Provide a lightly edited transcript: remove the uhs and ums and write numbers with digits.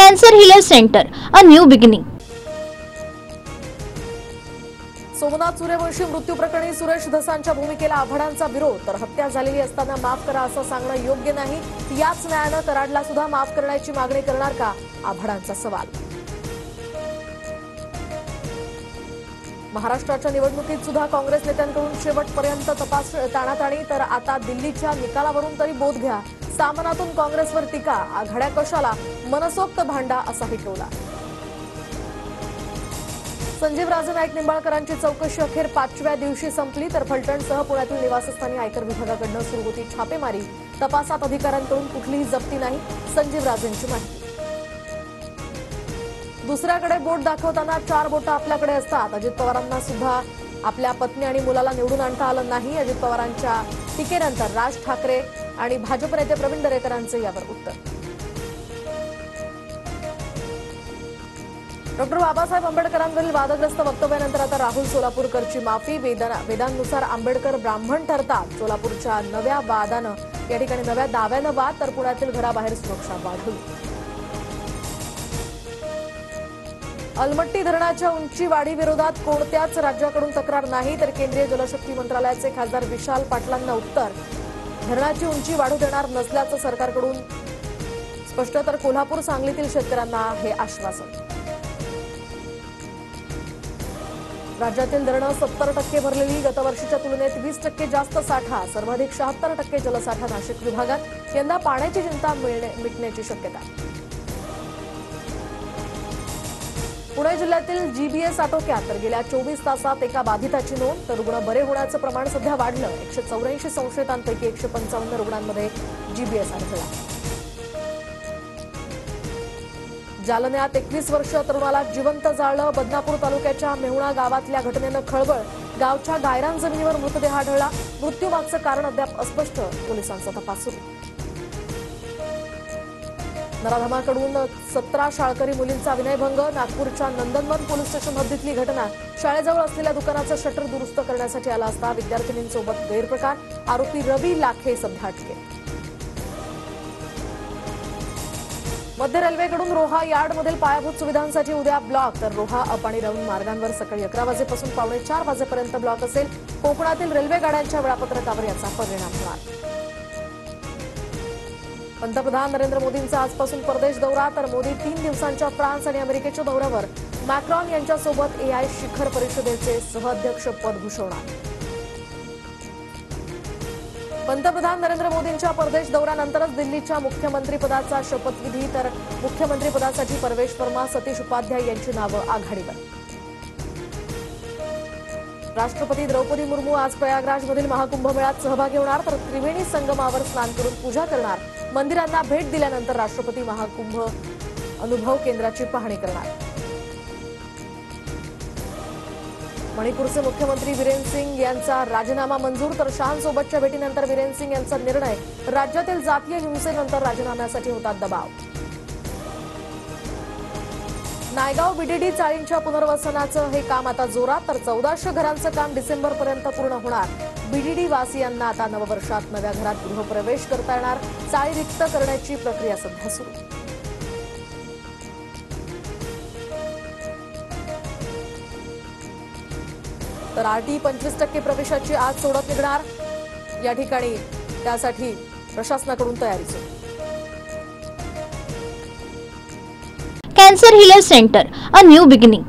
Cancer Healer Center, a new beginning. Somnath Suryavanshi मृत्यू प्रकरणी सुरेश धसांच्या भूमिकेला आव्हाडांचा विरोध. तर हत्या झालेली असताना माफ करा असं सांगणं योग्य नाही. याच न्यायानं कराडला सुद्धा माफ करण्याची मागणी करणार का, आव्हाडांचा सवाल. महाराष्ट्राच्या निवडणुकीत सुद्धा काँग्रेस नेत्यांकडून शेवटपर्यंत तपास ताणाताणी. तर आता दिल्लीच्या निकालावरून तरी बोध घ्या. सामनातून काँग्रेसवर टीका, आघाड्या कशाला, मनसोक्त भांडा असाही टोला. संजीव राजे नाईक निंबाळकरांची चौकशी अखेर 5व्या दिवशी संपली. तर फलटणसह पुण्यातील निवासस्थानी आयकर विभागाकडून सुरू होती छापेमारी. तपासात अधिकाऱ्यांकडून कुठलीही जप्ती नाही, संजीव राजेंची माहिती. दुसऱ्याकडे बोट दाखवताना 4 बोटं आपल्याकडे असतात. अजित पवारांना सुद्धा आपल्या पत्नी आणि मुलाला निवडून आणता आलं नाही. अजित पवारांच्या टीकेनंतर राज ठाकरे आणि भाजप नेते प्रवीण दरेकरांचं यावर उत्तर. डॉक्टर बाबासाहेब आंबेडकरांवरील वादग्रस्त वक्तव्यानंतर आता राहुल सोलापूरकरची माफी. वेदांनुसार आंबेडकर ब्राह्मण ठरतात. सोलापूरच्या नव्या वादानं या ठिकाणी नव्या दाव्यानं वाद. तर पुण्यातील घराबाहेर सुरक्षा वाढवली. अलमट्टी धरणाच्या उंची वाढीविरोधात कोणत्याच राज्याकडून तक्रार नाही. तर केंद्रीय जलशक्ती मंत्रालयाचे खासदार विशाल पाटलांना उत्तर. धरणाची उंची वाढू देणार नसल्याचं सरकारकडून स्पष्ट. तर कोल्हापूर सांगलीतील शेतकऱ्यांना हे आश्वासन. राज्यातील धरणं 70% भरलेली. गतवर्षीच्या तुलनेत 20% जास्त साठा. सर्वाधिक 76% जलसाठा नाशिक विभागात. यंदा पाण्याची चिंता मिटण्याची शक्यता. पुणे जिल्ह्यातील जीबीएस आटोक्यात. तर गेल्या 24 तासात एका बाधिताची नोंद. तर रुग्ण बरे होण्याचं प्रमाण सध्या वाढलं. 184 संशयितांपैकी 155 रुग्णांमध्ये जीबीएस आढळला. जालन्यात 21 वर्षीय तरुणाला जिवंत जाळलं. बदनापूर तालुक्याच्या मेहुणा गावातल्या घटनेनं खळबळ. गावच्या गायरान जमिनीवर मृतदेह आढळला. मृत्यूमागचं कारण अद्याप अस्पष्ट. पोलिसांचा तपास सुरू. नराधमाकडून 17 शाळकरी मुलींचा विनयभंग. नागपूरच्या नंदनवन पोलीस स्टेशन हद्दीतली घटना. शाळेजवळ असलेल्या दुकानाचं शटर दुरुस्त करण्यासाठी आला असता विद्यार्थिनींसोबत गैरप्रकार. आरोपी रवी लाखे सध्या अटकेत. मध्य रेल्वेकडून रोहा यार्डमधील पायाभूत सुविधांसाठी उद्या ब्लॉक. तर रोहा अप आणि राऊंड मार्गांवर सकाळी 11 वाजेपासून पावणे 4 वाजेपर्यंत ब्लॉक असेल. कोकणातील रेल्वे गाड्यांच्या वेळापत्रकावर याचा परिणाम होणार. पंतप्रधान नरेंद्र मोदींचा आजपासून परदेश दौरा. तर मोदी 3 दिवसांच्या फ्रान्स आणि अमेरिकेच्या दौऱ्यावर. मॅक्रॉन यांच्यासोबत एआय शिखर परिषदेचे सहअध्यक्ष पद भूषवणार. पंतप्रधान नरेंद्र मोदींच्या परदेश दौऱ्यानंतरच दिल्लीच्या मुख्यमंत्रीपदाचा शपथविधी. तर मुख्यमंत्रीपदासाठी परवेश वर्मा, सतीश उपाध्याय यांची नावं आघाडीवर. राष्ट्रपती द्रौपदी मुर्मू आज प्रयागराजमधील महाकुंभमेळ्यात सहभागी होणार. तर त्रिवेणी संगमावर स्नान करून पूजा करणार. मंदिरांना भेट दिल्यानंतर राष्ट्रपती महाकुंभ अनुभव केंद्राची पाहणी करणार. मणिपूरचे मुख्यमंत्री वीरेन सिंग यांचा राजीनामा मंजूर. तर शहांसोबतच्या भेटीनंतर वीरेन सिंग यांचा निर्णय. राज्यातील जातीय हिंसेनंतर राजीनाम्यासाठी होता दबाव. नायगाव बीडीडी चाळींच्या पुनर्वसनाचं हे काम आता जोरात. तर 1400 घरांचं काम डिसेंबरपर्यंत पूर्ण होणार. बीडीडी वासियांना आता नववर्षात नव्या घरात गृहप्रवेश करता येणार. चाळी रिक्त करण्याची प्रक्रिया सध्या सुरू. तर आरटी 25% प्रवेशाची आज सोडत निघणार. या ठिकाणी त्यासाठी प्रशासनाकडून तयारी सुरू. Cancer Healer Center, a new beginning.